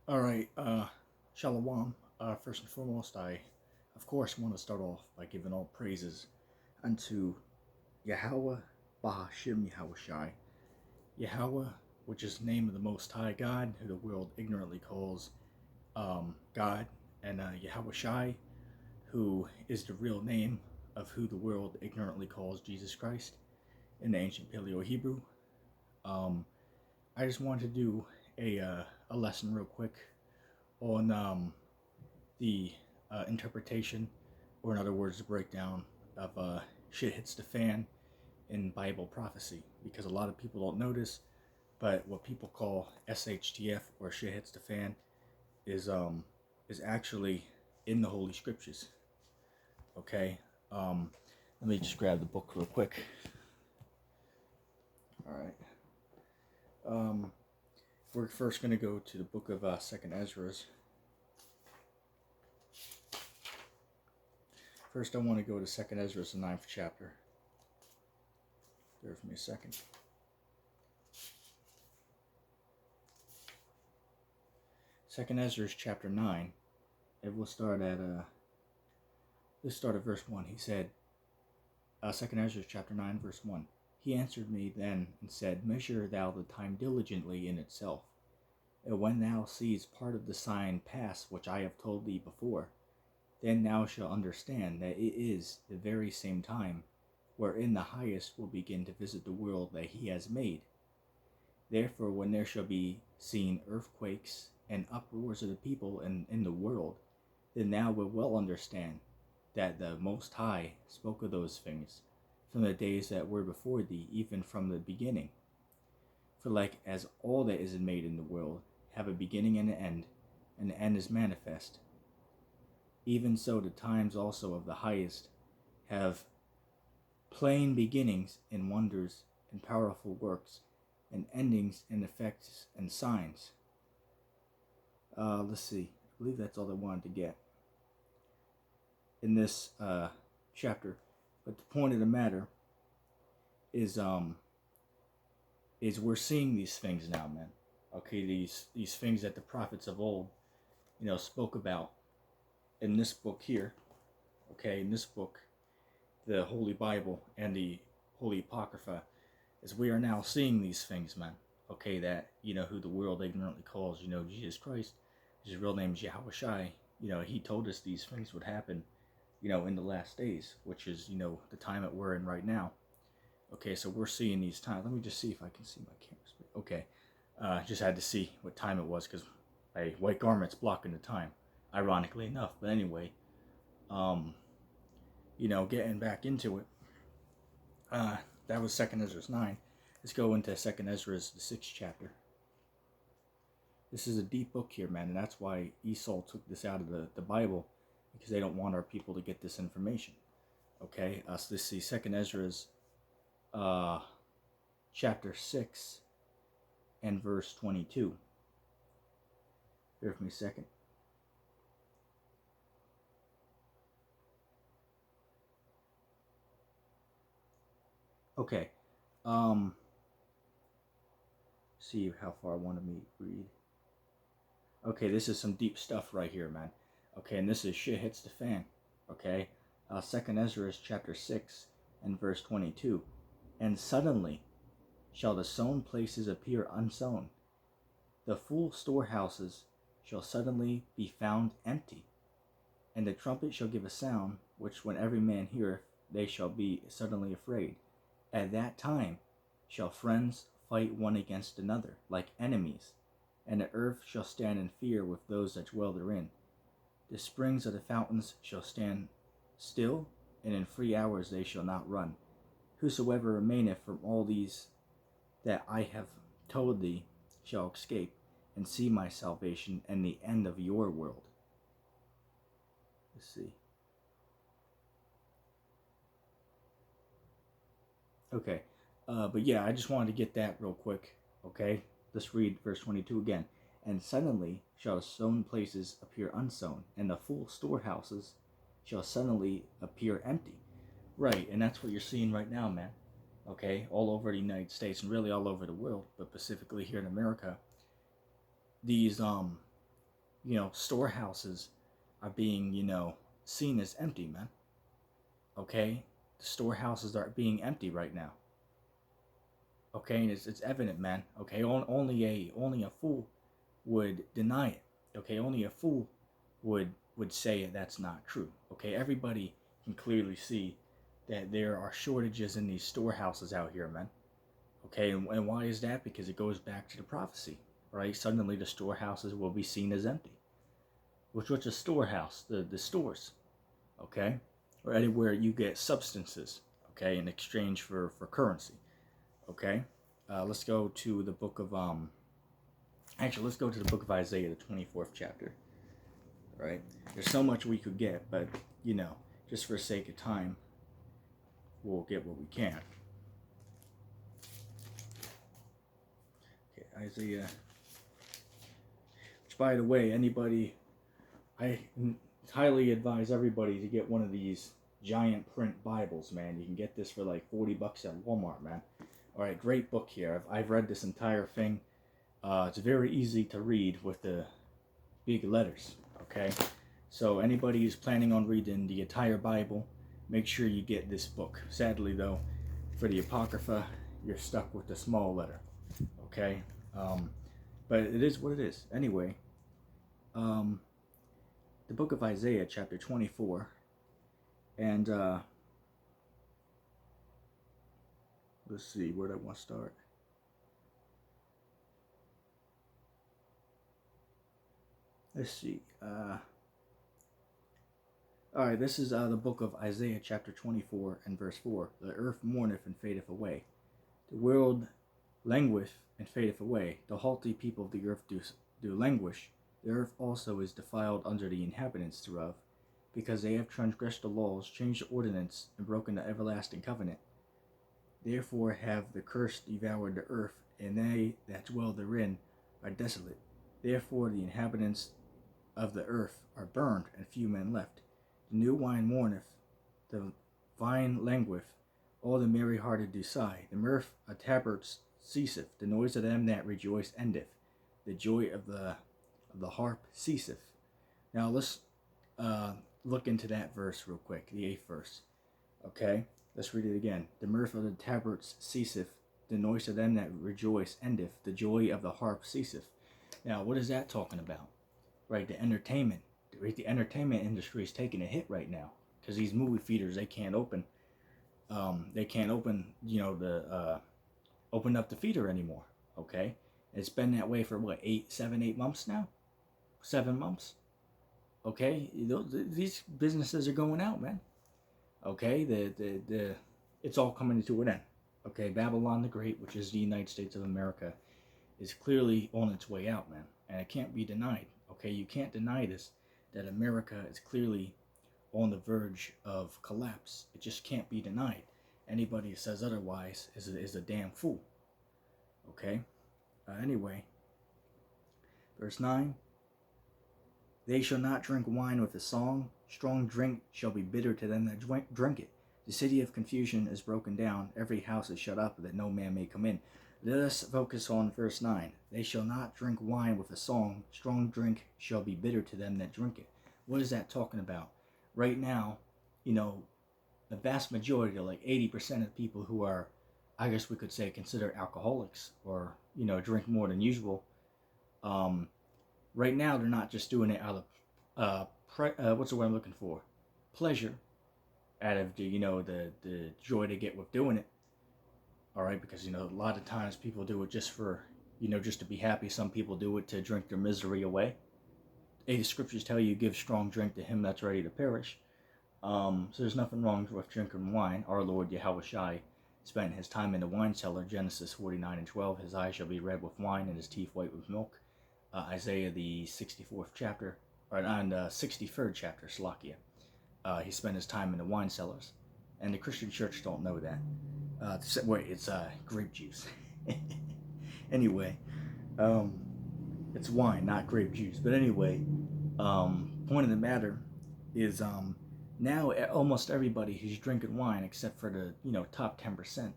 All right, Shalom. First and foremost, I, of course, want to start off by giving all praises unto Yahweh, Bahashim Yahushai. Yahweh, which is the name of the Most High God, who the world ignorantly calls God, and Yahushai, who is the real name of who the world ignorantly calls Jesus Christ in the ancient Paleo Hebrew. Um, I just wanted to do a lesson real quick on the interpretation, or in other words, the breakdown of shit hits the fan in Bible prophecy, because a lot of people don't notice, but what people call SHTF, or shit hits the fan, is actually in the Holy Scriptures. Okay, let me just grab the book real quick. All right. We're first going to go to the book of Second Ezra's. First, I want to go to Second Ezra's, the 9th chapter. Bear with me a second. Second Ezra's chapter 9, and we'll start at let's start at verse 1. He said, Second Ezra's chapter 9, verse 1. He answered me then and said, Measure thou the time diligently in itself, and when thou seest part of the sign pass which I have told thee before, then thou shalt understand that it is the very same time wherein the Highest will begin to visit the world that he has made. Therefore, when there shall be seen earthquakes and uproars of the people in the world, then thou wilt well understand that the Most High spoke of those things from the days that were before thee, even from the beginning. For like as all that is made in the world have a beginning and the end is manifest, even so the times also of the Highest have plain beginnings in wonders and powerful works, and endings in effects and signs. Let's see. I believe that's all I wanted to get in this chapter. But the point of the matter is we're seeing these things now, man. Okay, these things that the prophets of old, spoke about in this book here. Okay, in this book, the Holy Bible and the Holy Apocrypha, is we are now seeing these things, man. Okay, that, who the world ignorantly calls, Jesus Christ. His real name is Yahushai. He told us these things would happen, in the last days, which is, the time that we're in right now. Okay, so we're seeing these times. Let me just see if I can see my camera. Okay, just had to see what time it was, because my white garment's blocking the time, ironically enough. But anyway, getting back into it, that was Second Ezra's 9. Let's go into Second Ezra's, the 6th chapter. This is a deep book here, man, and that's why Esau took this out of the Bible, because they don't want our people to get this information. Okay, so let's see, Second Ezra's chapter 6 and verse 22. Bear with me a second. Okay, see how far I wanted me to read. Okay, this is some deep stuff right here, man. Okay, and this is shit hits the fan. Okay, Second Ezra chapter 6 and verse 22. And suddenly shall the sown places appear unsown. The full storehouses shall suddenly be found empty. And the trumpet shall give a sound, which when every man heareth, they shall be suddenly afraid. At that time shall friends fight one against another, like enemies, and the earth shall stand in fear with those that dwell therein. The springs of the fountains shall stand still, and in 3 hours they shall not run. Whosoever remaineth from all these that I have told thee shall escape, and see my salvation and the end of your world. Let's see. Okay, but yeah, I just wanted to get that real quick. Okay, let's read verse 22 again. And suddenly shall the sown places appear unsown, and the full storehouses shall suddenly appear empty. Right, and that's what you're seeing right now, man. Okay, all over the United States and really all over the world, but specifically here in America, these storehouses are being, seen as empty, man. Okay? The storehouses are being empty right now. Okay, and it's evident, man. Okay, only a fool would deny it. Okay, only a fool would say that's not true. Okay, everybody can clearly see that there are shortages in these storehouses out here, man. Okay, and why is that? Because it goes back to the prophecy, right? Suddenly the storehouses will be seen as empty. What's a storehouse? The stores, okay, or anywhere you get substances, okay, in exchange for currency, okay. Let's go to the book of Actually, let's go to the book of Isaiah, the 24th chapter. Right? There's so much we could get, but just for the sake of time, we'll get what we can. Okay, Isaiah. Which, by the way, I highly advise everybody to get one of these giant print Bibles, man. You can get this for like $40 at Walmart, man. All right, great book here. I've read this entire thing. It's very easy to read with the big letters, okay? So anybody who's planning on reading the entire Bible, make sure you get this book. Sadly, though, for the Apocrypha, you're stuck with the small letter, okay? But it is what it is. Anyway, the book of Isaiah, chapter 24, and let's see, where do I want to start? Let's see. Alright, this is the book of Isaiah, chapter 24, and verse 4. The earth mourneth and fadeth away. The world languisheth and fadeth away. The haughty people of the earth do languish. The earth also is defiled under the inhabitants thereof, because they have transgressed the laws, changed the ordinance, and broken the everlasting covenant. Therefore have the curse devoured the earth, and they that dwell therein are desolate. Therefore the inhabitants of the earth are burned, and few men left. The new wine mourneth, the vine languisheth, all the merry-hearted do sigh. The mirth of tabrets ceaseth, the noise of them that rejoice endeth. The joy of the harp ceaseth. Now let's look into that verse real quick, the 8th verse. Okay, let's read it again. The mirth of the tabrets ceaseth, the noise of them that rejoice endeth. The joy of the harp ceaseth. Now, what is that talking about? Right, the entertainment. Right, the entertainment industry is taking a hit right now because these movie theaters they can't open. Open up the theater anymore. Okay, it's been that way for what 8 months now, 7 months. Okay, these businesses are going out, man. Okay, it's all coming to an end. Okay, Babylon the Great, which is the United States of America, is clearly on its way out, man, and it can't be denied. Okay, you can't deny this, that America is clearly on the verge of collapse. It just can't be denied. Anybody who says otherwise is a damn fool. Okay, anyway, verse 9, they shall not drink wine with a song, strong drink shall be bitter to them that drink it. The city of confusion is broken down, every house is shut up, that no man may come in. Let us focus on verse 9. They shall not drink wine with a song. Strong drink shall be bitter to them that drink it. What is that talking about? Right now, the vast majority, like 80% of people who are, I guess we could say, considered alcoholics or, drink more than usual, right now they're not just doing it out of, what's the word I'm looking for? Pleasure, out of the joy they get with doing it. All right, because a lot of times people do it just for just to be happy. Some people do it to drink their misery away. The scriptures tell you give strong drink to him that's ready to perish. So there's nothing wrong with drinking wine. Our Lord Yahushua spent his time in the wine cellar. Genesis 49:12. His eyes shall be red with wine and his teeth white with milk. Isaiah the 64th chapter, or on the 63rd chapter, Slakia. He spent his time in the wine cellars, and the Christian church don't know that. It's grape juice. Anyway, it's wine, not grape juice. But anyway, point of the matter is now almost everybody who's drinking wine, except for the top 10%,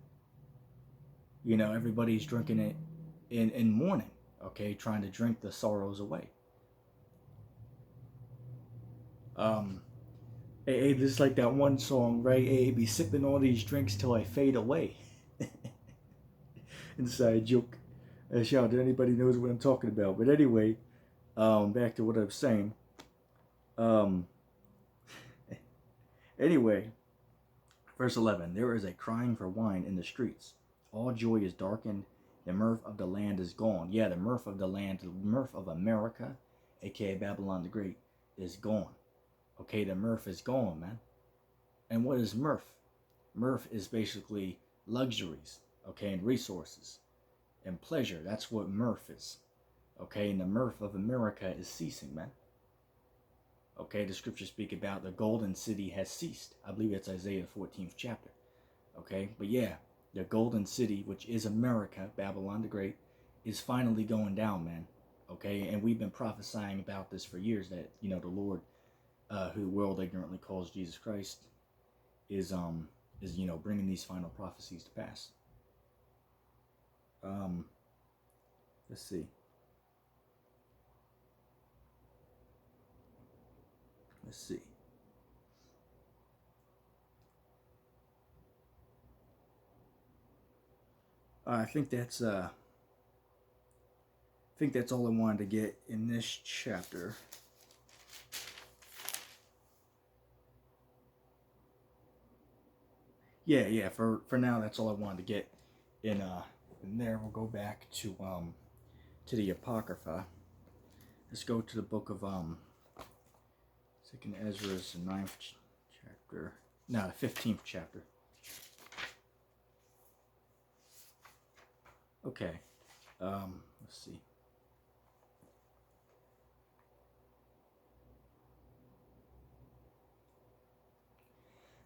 everybody's drinking it in mourning. Okay, trying to drink the sorrows away. Um, hey, this is like that one song, right? Hey, be sipping all these drinks till I fade away. Inside joke. Shout out to anybody knows what I'm talking about. But anyway, back to what I was saying. Um, anyway, verse 11. There is a crying for wine in the streets. All joy is darkened. The mirth of the land is gone. Yeah, the mirth of the land, the mirth of America, aka Babylon the Great, is gone. Okay, the mirth is gone, man. And what is mirth? Mirth is basically luxuries, okay, and resources and pleasure. That's what mirth is. Okay, and the mirth of America is ceasing, man. Okay, the scriptures speak about the golden city has ceased. I believe it's Isaiah 14th chapter. Okay, but yeah, the golden city, which is America, Babylon the Great, is finally going down, man. Okay, and we've been prophesying about this for years that, you know, the Lord, who the world ignorantly calls Jesus Christ, is you know, bringing these final prophecies to pass. Um, let's see. Let's see. I think that's all I wanted to get in this chapter. Yeah. For now, that's all I wanted to get in there. We'll go back to the Apocrypha. Let's go to the book of Second Ezra's 9th chapter. No, the 15th chapter. Okay. Let's see.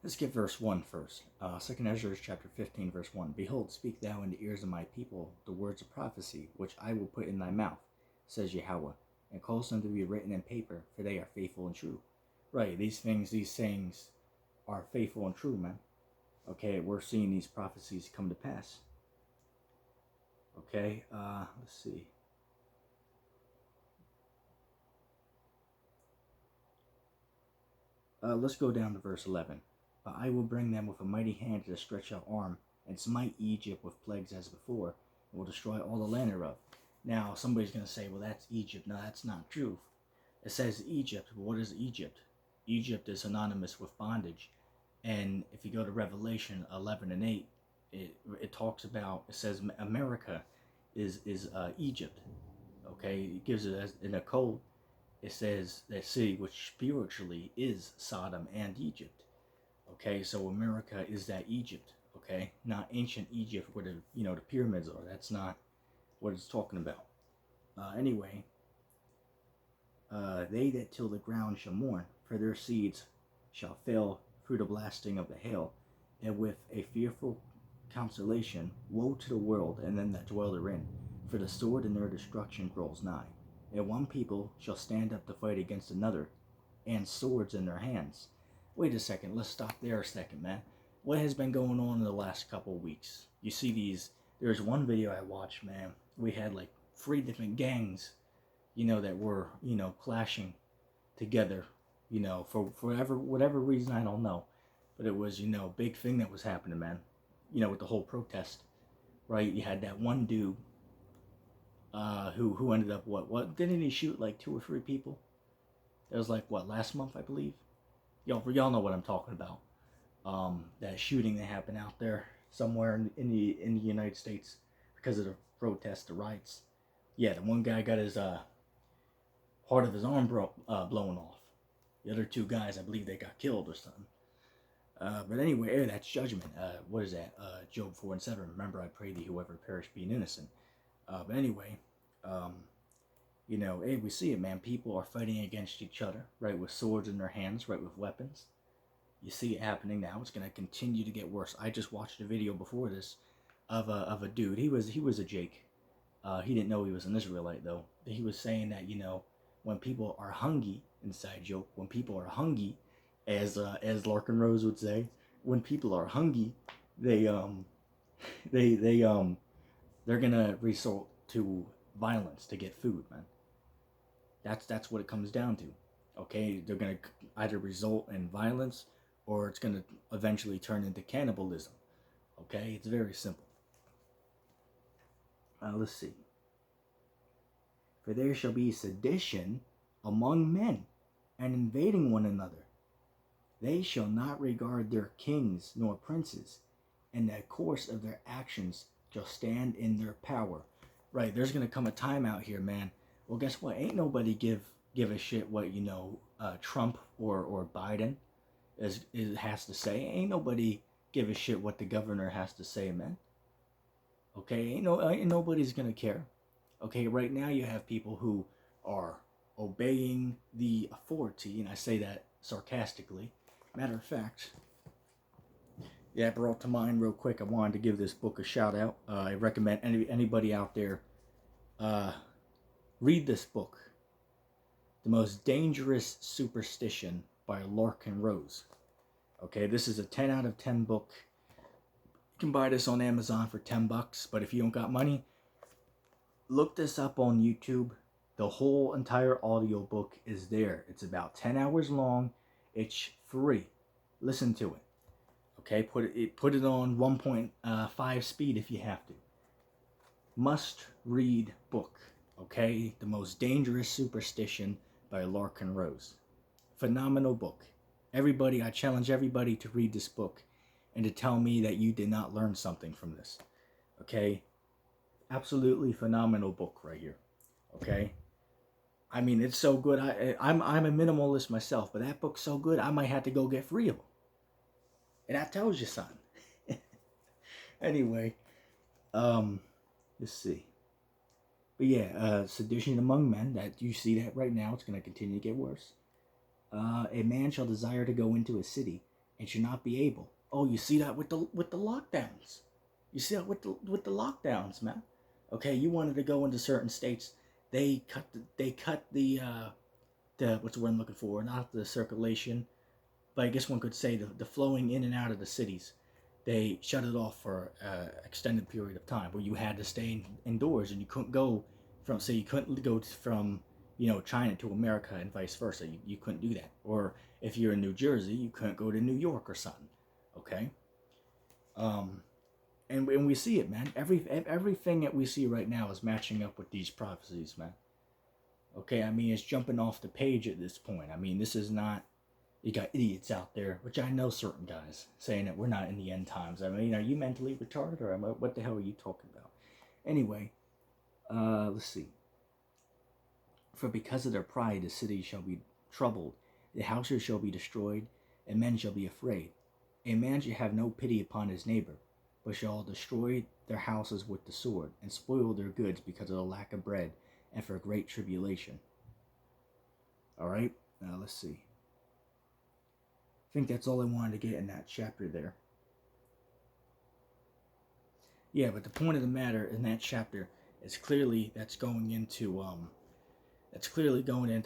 Let's get verse 1 first. 2nd Ezra chapter 15, verse 1. Behold, speak thou in the ears of my people the words of prophecy, which I will put in thy mouth, says Yahweh, and cause them to be written in paper, for they are faithful and true. Right, these sayings are faithful and true, man. Okay, we're seeing these prophecies come to pass. Okay, let's see. Let's go down to verse 11. I will bring them with a mighty hand and a stretched out arm, and smite Egypt with plagues as before, and will destroy all the land thereof. Now, somebody's going to say, well, that's Egypt. No, that's not true. It says Egypt, but what is Egypt? Egypt is synonymous with bondage. And if you go to Revelation 11 and 8, it talks about, it says America is Egypt. Okay, it gives it as in a code. It says that city which spiritually is Sodom and Egypt. Okay, so America is that Egypt. Okay, not ancient Egypt where the pyramids are. That's not what it's talking about. Anyway, they that till the ground shall mourn, for their seeds shall fail through the blasting of the hail, and with a fearful consolation, woe to the world and them that dwell therein, for the sword in their destruction draws nigh. And one people shall stand up to fight against another, and swords in their hands. Wait a second, let's stop there a second, man. What has been going on in the last couple of weeks? You see there's one video I watched, man. We had like 3 different gangs, that were, clashing together, for whatever reason, I don't know. But it was, big thing that was happening, man. With the whole protest, right? You had that one dude who ended up, what didn't he shoot like 2 or 3 people? That was like, last month, I believe? Y'all know what I'm talking about. That shooting that happened out there somewhere in the United States because of the protests, the riots. Yeah, the one guy got his part of his arm blown off. The other 2 guys, I believe they got killed or something. But anyway, that's judgment. What is that? Job 4 and 7. Remember, I pray thee, whoever perish being innocent. But anyway, hey, we see it, man. People are fighting against each other, right, with swords in their hands, right, with weapons. You see it happening now. It's going to continue to get worse. I just watched a video before this of a dude. He was a Jake. He didn't know he was an Israelite, though. He was saying that, when people are hungry, inside joke, when people are hungry, as Larkin Rose would say, when people are hungry, they're gonna resort to violence to get food, man. That's what it comes down to. Okay, they're going to either result in violence or it's going to eventually turn into cannibalism. Okay, it's very simple. Let's see. For there shall be sedition among men, and invading one another. They shall not regard their kings nor princes, and the course of their actions shall stand in their power. Right, there's gonna come a time out here, man. Well, guess what? Ain't nobody give a shit what Trump or Biden has to say. Ain't nobody give a shit what the governor has to say, man. Okay, ain't nobody's gonna care. Okay, right now you have people who are obeying the authority, and I say that sarcastically. Matter of fact, yeah, it brought to mind real quick. I wanted to give this book a shout out. I recommend anybody out there read this book, The Most Dangerous Superstition by Larkin Rose. Okay, this is a 10 out of 10 book. You can buy this on Amazon for $10, but if you don't got money, look this up on YouTube. The whole entire audiobook is there. It's about 10 hours long. It's free. Listen to it. Okay, put it on 1.5 speed if you have to. Must read book. Okay, The Most Dangerous Superstition by Larkin Rose. Phenomenal book. I challenge everybody to read this book and to tell me that you did not learn something from this. Okay, absolutely phenomenal book right here. Okay, I mean, it's so good. I'm a minimalist myself, but that book's so good I might have to go get 3 of them. And that tells you something. Anyway, let's see. But yeah, sedition among men. That you see that right now. It's going to continue to get worse. A man shall desire to go into a city and should not be able. Oh, you see that with the lockdowns. You see that with the lockdowns, man. Okay, you wanted to go into certain states. They cut the what's the word I'm looking for? Not the circulation, but I guess one could say the flowing in and out of the cities. They shut it off for an extended period of time where you had to stay indoors and you couldn't go from, say, you couldn't go from, China to America and vice versa. You couldn't do that. Or if you're in New Jersey, you couldn't go to New York or something. Okay. And we see it, man. Everything that we see right now is matching up with these prophecies, man. Okay, I mean, it's jumping off the page at this point. I mean, this is not, you got idiots out there, which I know certain guys, saying that we're not in the end times. I mean, are you mentally retarded, or what the hell are you talking about? Anyway, let's see. For because of their pride, the city shall be troubled, the houses shall be destroyed, and men shall be afraid. A man shall have no pity upon his neighbor, but shall destroy their houses with the sword, and spoil their goods because of the lack of bread, and for great tribulation. Alright, now let's see. I think that's all I wanted to get in that chapter there. Yeah, but the point of the matter in that chapter is clearly that's going into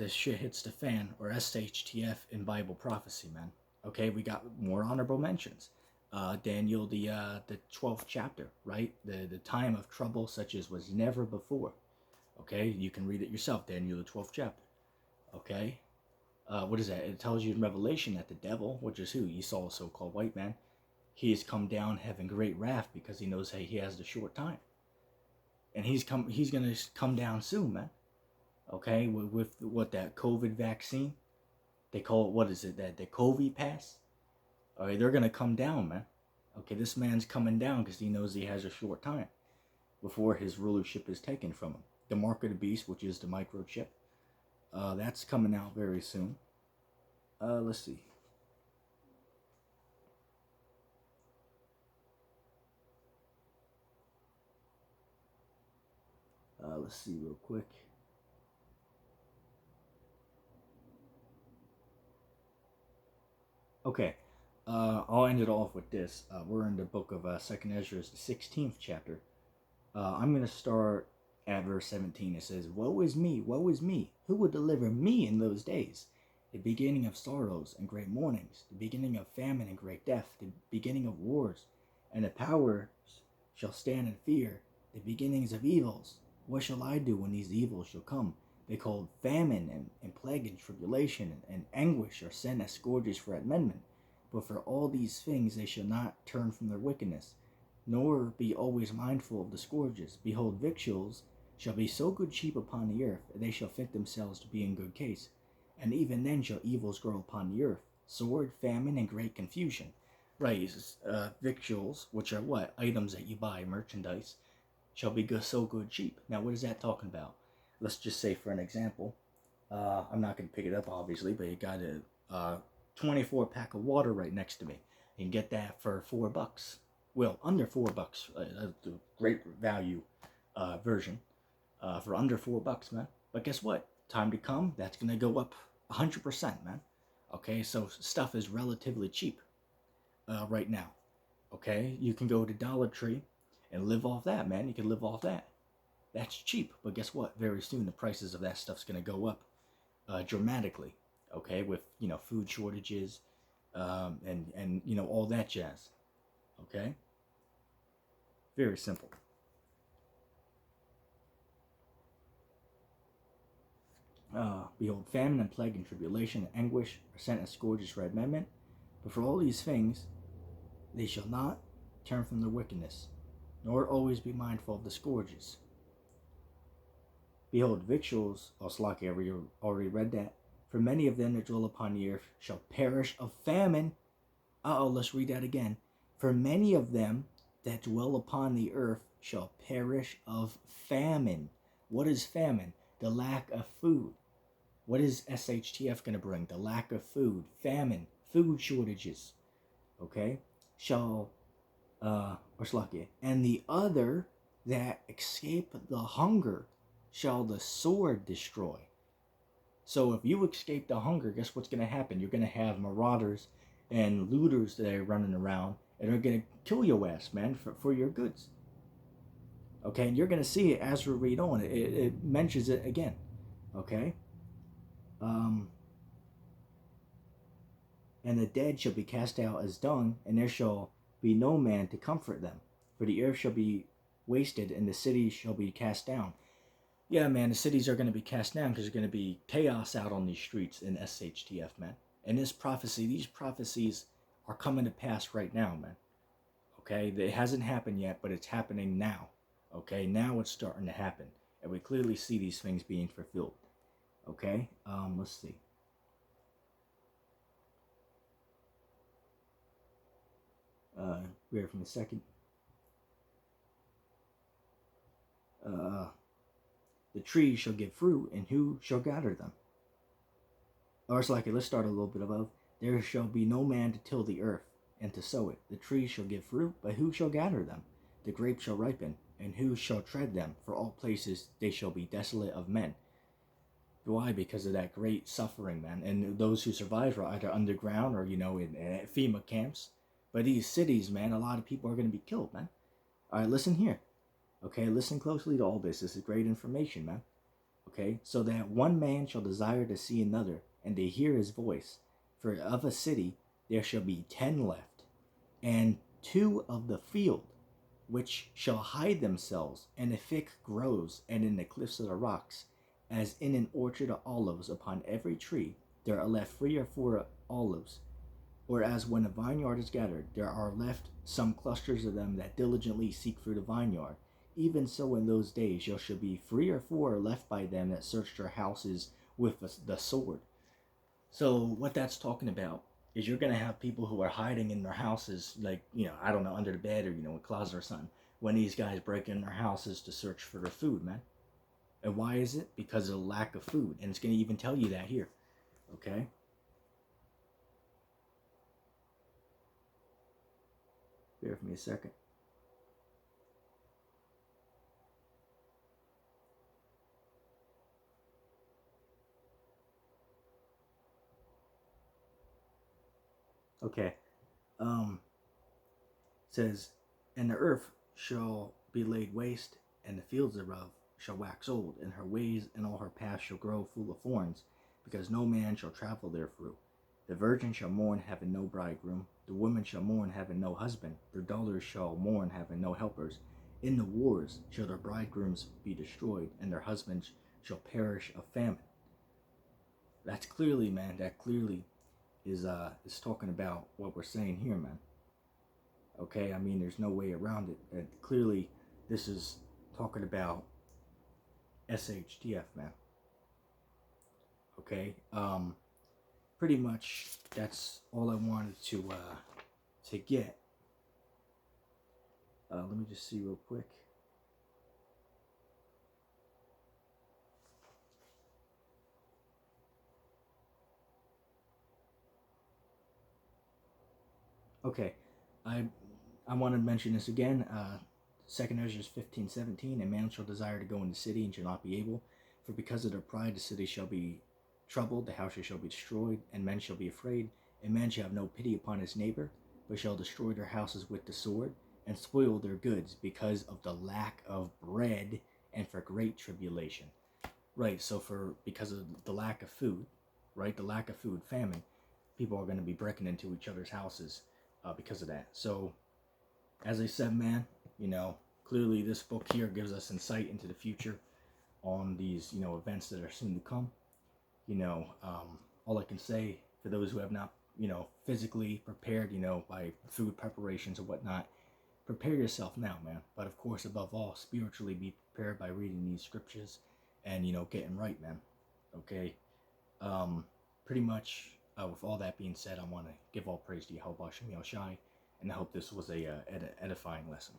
shit hits the fan, or SHTF in Bible prophecy, man. Okay, we got more honorable mentions. Daniel, the 12th chapter, right? The time of trouble such as was never before. Okay, you can read it yourself, Daniel, the 12th chapter. Okay, what is that? It tells you in Revelation that the devil, which is who? Esau, a so-called white man, he has come down having great wrath because he knows that he has the short time. And he's gonna come down soon, man. Okay, with what, that COVID vaccine? They call it, what is it, that the COVID pass? Alright, they're gonna come down, man. Okay, this man's coming down because he knows he has a short time before his rulership is taken from him. The mark of the beast, which is the microchip, that's coming out very soon. Let's see. Let's see real quick. Okay, I'll end it off with this. We're in the book of 2nd Ezra, the 16th chapter. I'm going to start at verse 17. It says, woe is me, who will deliver me in those days? The beginning of sorrows and great mournings, the beginning of famine and great death, the beginning of wars, and the powers shall stand in fear, the beginnings of evils. What shall I do when these evils shall come? Behold, famine and plague and tribulation and anguish are sent as scourges for amendment. But for all these things they shall not turn from their wickedness, nor be always mindful of the scourges. Behold, victuals shall be so good cheap upon the earth, that they shall think themselves to be in good case. And even then shall evils grow upon the earth, sword, famine, and great confusion. Right, victuals, which are what? Items that you buy, merchandise, shall be good, so good cheap. Now, what is that talking about? Let's just say, for an example, I'm not going to pick it up, obviously, but you got a 24 pack of water right next to me. You can get that for $4. Well, under $4. The great value version for under $4, man. But guess what? Time to come, that's going to go up 100%, man. Okay, so stuff is relatively cheap right now. Okay, you can go to Dollar Tree and live off that, man. You can live off that. That's cheap, but guess what? Very soon the prices of that stuff's going to go up dramatically. Okay, with food shortages and all that jazz. Okay, very simple. Behold, famine and plague and tribulation and anguish are sent as scourges for amendment. But for all these things they shall not turn from their wickedness, nor always be mindful of the scourges. Behold, victuals, Slaki, already read that. For many of them that dwell upon the earth shall perish of famine. Let's read that again. For many of them that dwell upon the earth shall perish of famine. What is famine? The lack of food. What is SHTF going to bring? The lack of food, famine, food shortages. Okay? Shall, and the other that escape the hunger shall the sword destroy. So if you escape the hunger, guess what's going to happen? You're going to have marauders and looters that are running around and are going to kill your ass, man, for your goods. Okay, and you're going to see it as we read on. It mentions it again. Okay? And the dead shall be cast out as dung, and there shall be no man to comfort them. For the earth shall be wasted, and the cities shall be cast down. Yeah, man, the cities are going to be cast down because there's going to be chaos out on these streets in SHTF, man. And these prophecies are coming to pass right now, man. Okay, it hasn't happened yet, but it's happening now. Okay, now it's starting to happen. And we clearly see these things being fulfilled. Okay, let's see. Wait for a second. The trees shall give fruit, and who shall gather them? Or it's like, let's start a little bit above. There shall be no man to till the earth, and to sow it. The trees shall give fruit, but who shall gather them? The grapes shall ripen, and who shall tread them? For all places they shall be desolate of men. Why? Because of that great suffering, man. And those who survive are either underground or, in FEMA camps. But these cities, man, a lot of people are going to be killed, man. All right, listen here. Okay, listen closely to all this. This is great information, man. Okay, so that one man shall desire to see another, and to hear his voice. For of a city there shall be 10 left, and 2 of the field, which shall hide themselves in the thick groves and in the cliffs of the rocks, as in an orchard of olives. Upon every tree there are left 3 or 4 olives. Or as when a vineyard is gathered, there are left some clusters of them that diligently seek through the vineyard. Even so in those days there shall be 3 or 4 left by them that search their houses with the sword. So what that's talking about is you're going to have people who are hiding in their houses, like, I don't know, under the bed or, a closet or something, when these guys break in their houses to search for their food, man. And why is it? Because of the lack of food. And it's going to even tell you that here. Okay? Bear with me a second. Okay. Says, and the earth shall be laid waste, and the fields thereof shall wax old, and her ways and all her paths shall grow full of thorns, because no man shall travel therethrough. The virgin shall mourn, having no bridegroom. The woman shall mourn, having no husband. Their daughters shall mourn, having no helpers. In the wars shall their bridegrooms be destroyed, and their husbands shall perish of famine. That's clearly, man, that clearly is talking about what we're saying here, man. Okay, I mean, there's no way around it. And clearly, this is talking about SHTF, man. Okay, pretty much that's all I wanted to get. Let me just see real quick. Okay, I want to mention this again. 2nd Ezra 15:17. A man shall desire to go in the city and shall not be able, for because of their pride the city shall be troubled, the houses shall be destroyed, and men shall be afraid. A man shall have no pity upon his neighbor, but shall destroy their houses with the sword, and spoil their goods because of the lack of bread and for great tribulation. Right, so because of the lack of food, right, the lack of food, famine, people are going to be breaking into each other's houses because of that. So, as I said, man, clearly this book here gives us insight into the future on these, events that are soon to come. All I can say for those who have not, physically prepared, by food preparations or whatnot, prepare yourself now, man. But of course, above all, spiritually be prepared by reading these scriptures and, getting right, man. Okay? Pretty much, with all that being said, I want to give all praise to Yahweh Shem Shai, and I hope this was a edifying lesson.